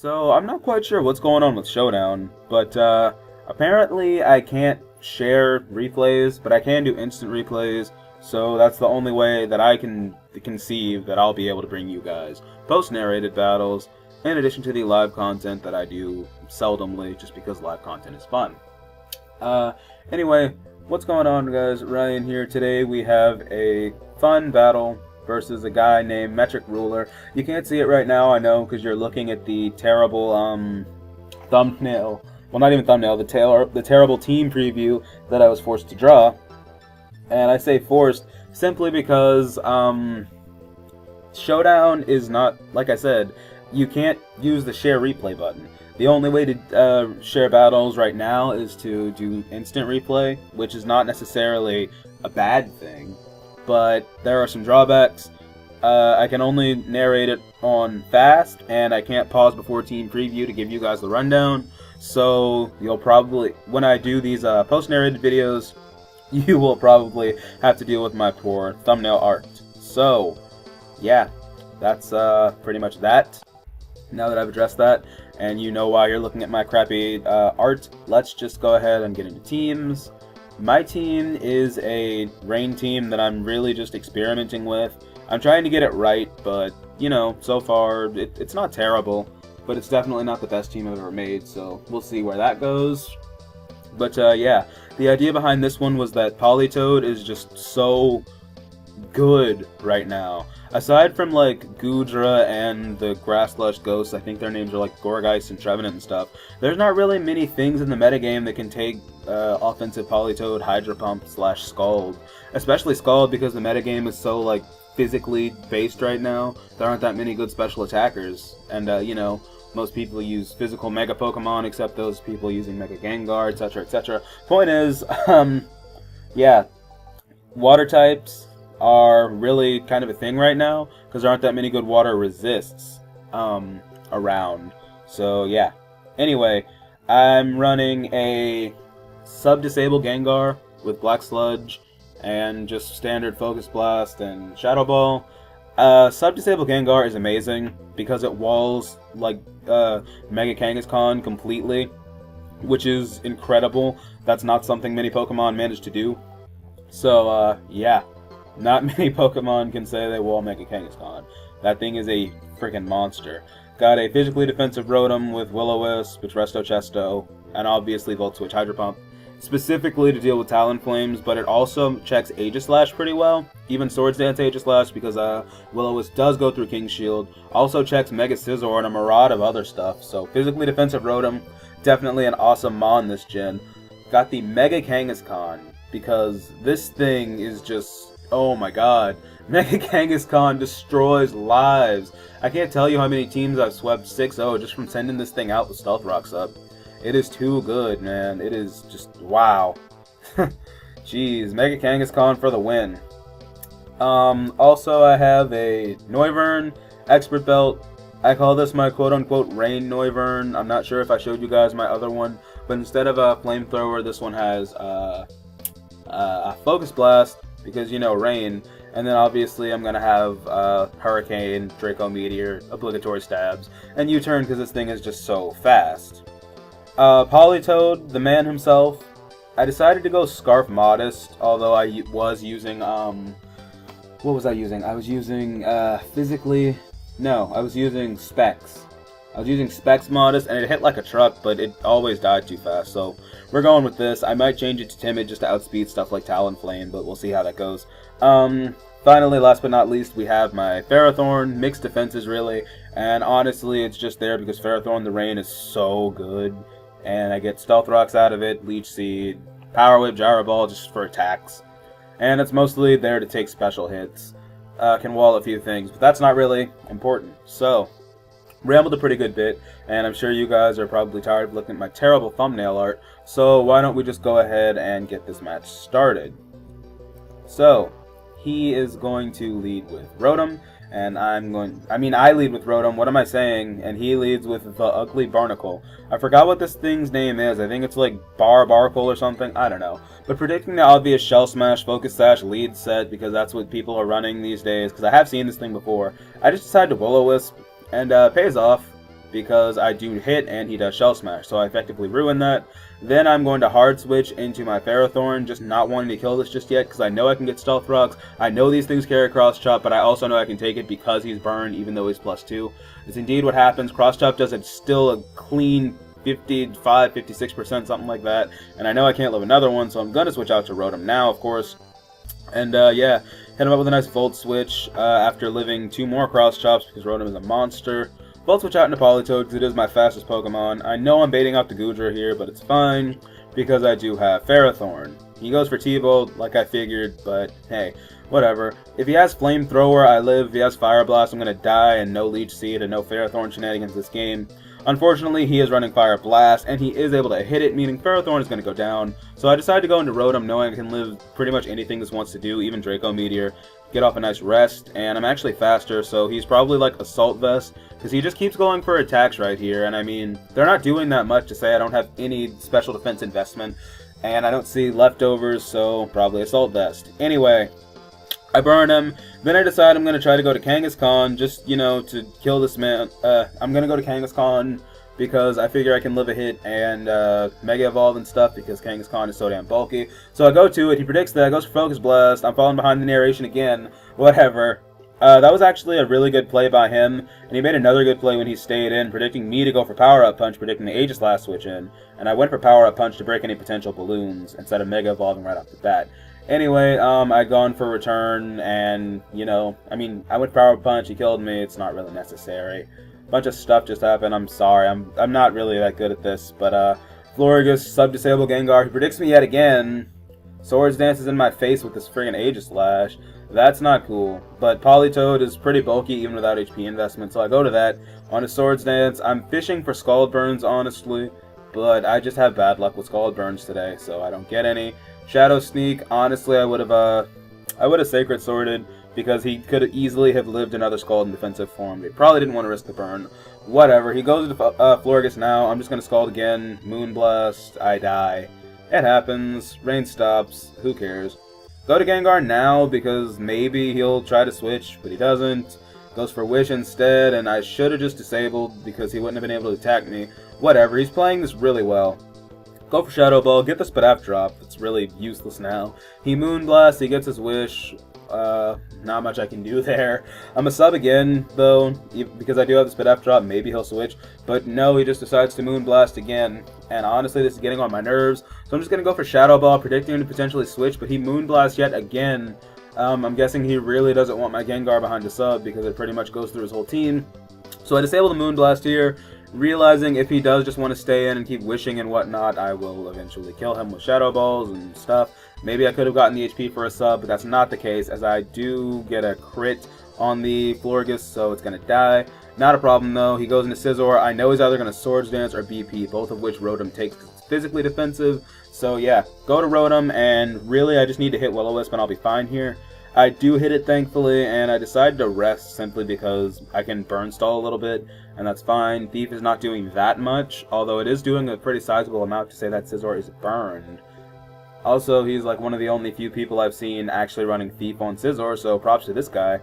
So I'm not quite sure what's going on with Showdown, but apparently I can't share replays, but I can do instant replays, so that's the only way that I can conceive that I'll be able to bring you guys post-narrated battles, in addition to the live content that I do seldomly, just because live content is fun. Anyway, what's going on, guys? Ryan here. Today we have a fun battle versus a guy named Metric Ruler. You can't see it right now, I know, because you're looking at the terrible thumbnail. Well, not even thumbnail, the terrible team preview that I was forced to draw. And I say forced simply because Showdown is not, like I said, you can't use the share replay button. The only way to share battles right now is to do instant replay, which is not necessarily a bad thing, but there are some drawbacks. I can only narrate it on fast, and I can't pause before team preview to give you guys the rundown. So you'll probably, when I do these post-narrated videos, you will probably have to deal with my poor thumbnail art. So, yeah, that's pretty much that. Now that I've addressed that, and you know why you're looking at my crappy art, let's just go ahead and get into teams. My team is a rain team that I'm really just experimenting with. I'm trying to get it right, but, you know, so far, it's not terrible, but it's definitely not the best team I've ever made, so we'll see where that goes. But, yeah, the idea behind this one was that Politoed is just so good right now. Aside from, like, Goodra and the Grass Lush Ghosts, I think their names are, like, Gourgeist and Trevenant and stuff, there's not really many things in the metagame that can take offensive Politoed, Hydro Pump / Scald. Especially Scald, because the metagame is so, like, physically based right now. There aren't that many good special attackers. And, you know, most people use physical Mega Pokemon, except those people using Mega Gengar, etc., etc. Point is, yeah, water types are really kind of a thing right now, because there aren't that many good water resists around. So, yeah. Anyway, I'm running a sub-disabled Gengar with Black Sludge and just standard Focus Blast and Shadow Ball. Sub-disabled Gengar is amazing because it walls like Mega Kangaskhan completely, which is incredible. That's not something many Pokemon manage to do. So, yeah. Not many Pokemon can say they wall Mega Kangaskhan. That thing is a freaking monster. Got a physically defensive Rotom with Will-O-Wisp, Resto Chesto, and obviously Volt Switch Hydro Pump, specifically to deal with Talonflames, but it also checks Aegislash pretty well. Even Swords Dance Aegislash, because Will-O-Wisp does go through King's Shield. Also checks Mega Scizor and a myriad of other stuff. So physically defensive Rotom, definitely an awesome Mon this gen. Got the Mega Kangaskhan, because this thing is just, oh my god. Mega Kangaskhan destroys lives. I can't tell you how many teams I've swept 6-0 just from sending this thing out with Stealth Rocks up. It is too good, man. It is just, wow. Jeez, Mega Kangaskhan for the win. Also, I have a Noivern Expert Belt. I call this my quote-unquote Rain Noivern. I'm not sure if I showed you guys my other one, but instead of a Flamethrower, this one has a Focus Blast, because, you know, rain. And then obviously I'm going to have Hurricane, Draco Meteor, obligatory stabs, and U-turn because this thing is just so fast. Politoed, the man himself, I decided to go Scarf Modest, although I was using, what was I using? I was using, I was using Specs. I was using Specs Modest, and it hit like a truck, but it always died too fast, so we're going with this. I might change it to Timid just to outspeed stuff like Talonflame, but we'll see how that goes. Finally, last but not least, we have my Ferrothorn, mixed defenses really, and honestly, it's just there because Ferrothorn the Rain is so good, and I get Stealth Rocks out of it, Leech Seed, Power Whip, Gyro Ball just for attacks, and it's mostly there to take special hits. Can wall a few things, but that's not really important. So, rambled a pretty good bit, and I'm sure you guys are probably tired of looking at my terrible thumbnail art, so why don't we just go ahead and get this match started. So, he is going to lead with Rotom, and I lead with Rotom, what am I saying? And he leads with the Ugly Barnacle. I forgot what this thing's name is, I think it's like Barnacle or something, I don't know. But predicting the obvious Shell Smash, Focus Sash, lead set, because that's what people are running these days, because I have seen this thing before, I just decided to Will-O-Wisp, and pays off. because I do hit and he does Shell Smash, so I effectively ruin that. Then I'm going to hard switch into my Ferrothorn, just not wanting to kill this just yet, because I know I can get Stealth Rocks. I know these things carry Cross Chop, but I also know I can take it because he's burned, even though he's +2. It's indeed what happens. Cross Chop does still a clean 55, 56%, something like that. And I know I can't live another one, so I'm going to switch out to Rotom now, of course. And yeah, hit him up with a nice Volt Switch after living 2 more Cross Chops because Rotom is a monster. Volt Switch out into Politoed because it is my fastest Pokemon. I know I'm baiting out the Goodra here, but it's fine because I do have Ferrothorn. He goes for T-Bolt like I figured, but hey, whatever. If he has Flamethrower, I live. If he has Fire Blast, I'm going to die, and no Leech Seed and no Ferrothorn shenanigans this game. Unfortunately, he is running Fire Blast, and he is able to hit it, meaning Ferrothorn is going to go down. So I decided to go into Rotom, knowing I can live pretty much anything this wants to do, even Draco Meteor, get off a nice rest, and I'm actually faster, so he's probably like Assault Vest, because he just keeps going for attacks right here, and I mean, they're not doing that much to say I don't have any special defense investment, and I don't see leftovers, so probably Assault Vest. Anyway, I burn him, then I decide I'm going to try to go to Kangaskhan, just, you know, to kill this man. I'm going to go to Kangaskhan because I figure I can live a hit and Mega Evolve and stuff because Kangaskhan is so damn bulky. So I go to it, he predicts that, goes for Focus Blast, I'm falling behind the narration again, whatever. That was actually a really good play by him, and he made another good play when he stayed in, predicting me to go for Power Up Punch, predicting the Aegis last switch in, and I went for Power Up Punch to break any potential balloons instead of Mega Evolving right off the bat. Anyway, I'd gone for Return, and, you know, I mean, I went for Power Up Punch, he killed me, it's not really necessary. Bunch of stuff just happened, I'm sorry, I'm not really that good at this, but, Florigus, Sub-Disable Gengar, he predicts me yet again. Swords dances in my face with this friggin' Aegis Slash. That's not cool, but Politoed is pretty bulky even without HP investment, so I go to that. On his Swords Dance, I'm fishing for Scald Burns, honestly, but I just have bad luck with Scald Burns today, so I don't get any. Shadow Sneak, honestly, I would have Sacred Sworded, because he could easily have lived another Scald in defensive form. They probably didn't want to risk the burn. Whatever, he goes to Florigus now, I'm just going to Scald again, Moonblast, I die. It happens, rain stops, who cares. Go to Gengar now, because maybe he'll try to switch, but he doesn't. Goes for Wish instead, and I should have just disabled, because he wouldn't have been able to attack me. Whatever, he's playing this really well. Go for Shadow Ball, get the Spadaf drop, it's really useless now. He Moonblast, he gets his Wish, not much I can do there. I'm a sub again, though, because I do have the Spadaf drop, maybe he'll switch. But no, he just decides to Moonblast again. And honestly, this is getting on my nerves. So I'm just going to go for Shadow Ball, predicting him to potentially switch, but he Moonblasts yet again. I'm guessing he really doesn't want my Gengar behind the sub, because it pretty much goes through his whole team. So I disable the Moonblast here, realizing if he does just want to stay in and keep wishing and whatnot, I will eventually kill him with Shadow Balls and stuff. Maybe I could have gotten the HP for a sub, but that's not the case, as I do get a crit on the Florigus, so it's going to die. Not a problem, though. He goes into Scizor. I know he's either going to Swords Dance or BP, both of which Rotom takes because it's physically defensive. So yeah, go to Rotom, and really I just need to hit Will-O-Wisp and I'll be fine here. I do hit it, thankfully, and I decided to rest simply because I can burn stall a little bit, and that's fine. Thief is not doing that much, although it is doing a pretty sizable amount to say that Scizor is burned. Also, he's like one of the only few people I've seen actually running Thief on Scizor, so props to this guy.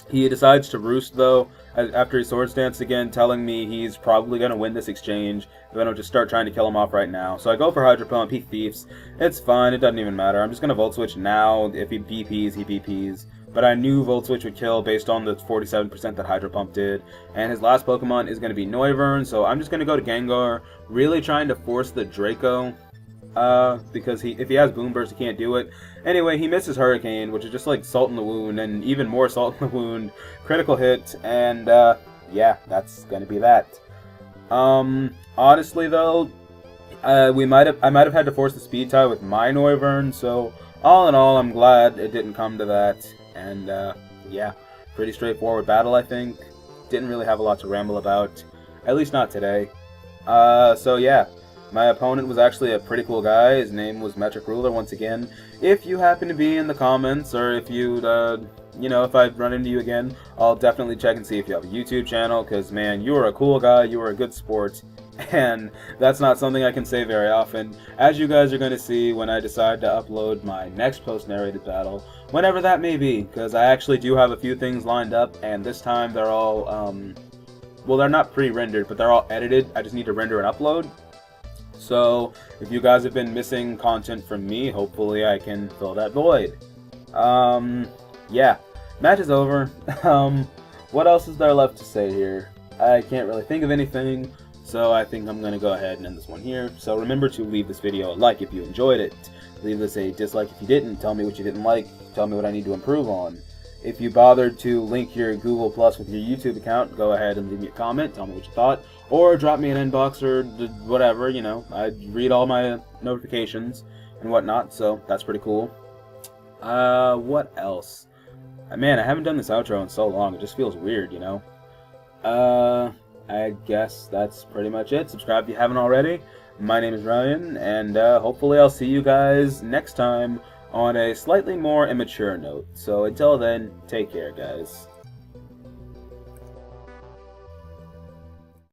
He decides to roost, though, after he Swords Dance again, telling me he's probably going to win this exchange. Then I'll just start trying to kill him off right now. So I go for Hydro Pump, he Thiefs. It's fine, it doesn't even matter. I'm just going to Volt Switch now. If he BPs, he BPs. But I knew Volt Switch would kill based on the 47% that Hydro Pump did. And his last Pokemon is going to be Noivern, so I'm just going to go to Gengar, really trying to force the Draco. Because if he has Boom Burst, he can't do it. Anyway, he misses Hurricane, which is just like Salt in the Wound, and even more Salt in the Wound. Critical hit, and yeah, that's gonna be that. Honestly though, I might have had to force the Speed Tie with my Noivern, so all in all, I'm glad it didn't come to that. And yeah, pretty straightforward battle, I think. Didn't really have a lot to ramble about, at least not today. So yeah. My opponent was actually a pretty cool guy. His name was Metric Ruler once again. If you happen to be in the comments, or if you'd, you know, if I run into you again, I'll definitely check and see if you have a YouTube channel, because, man, you are a cool guy, you are a good sport, and that's not something I can say very often, as you guys are going to see when I decide to upload my next post-narrated battle, whenever that may be, because I actually do have a few things lined up, and this time they're all, well, they're not pre-rendered, but they're all edited. I just need to render and upload. So if you guys have been missing content from me, hopefully I can fill that void. Yeah, match is over. What else is there left to say here? I can't really think of anything, so I think I'm going to go ahead and end this one here. So remember to leave this video a like if you enjoyed it. Leave this a dislike if you didn't. Tell me what you didn't like. Tell me what I need to improve on. If you bothered to link your Google Plus with your YouTube account, go ahead and leave me a comment. Tell me what you thought. Or drop me an inbox or whatever, you know. I read all my notifications and whatnot, so that's pretty cool. What else? Man, I haven't done this outro in so long. It just feels weird, you know. I guess that's pretty much it. Subscribe if you haven't already. My name is Ryan, and hopefully I'll see you guys next time on a slightly more immature note. So until then, take care, guys.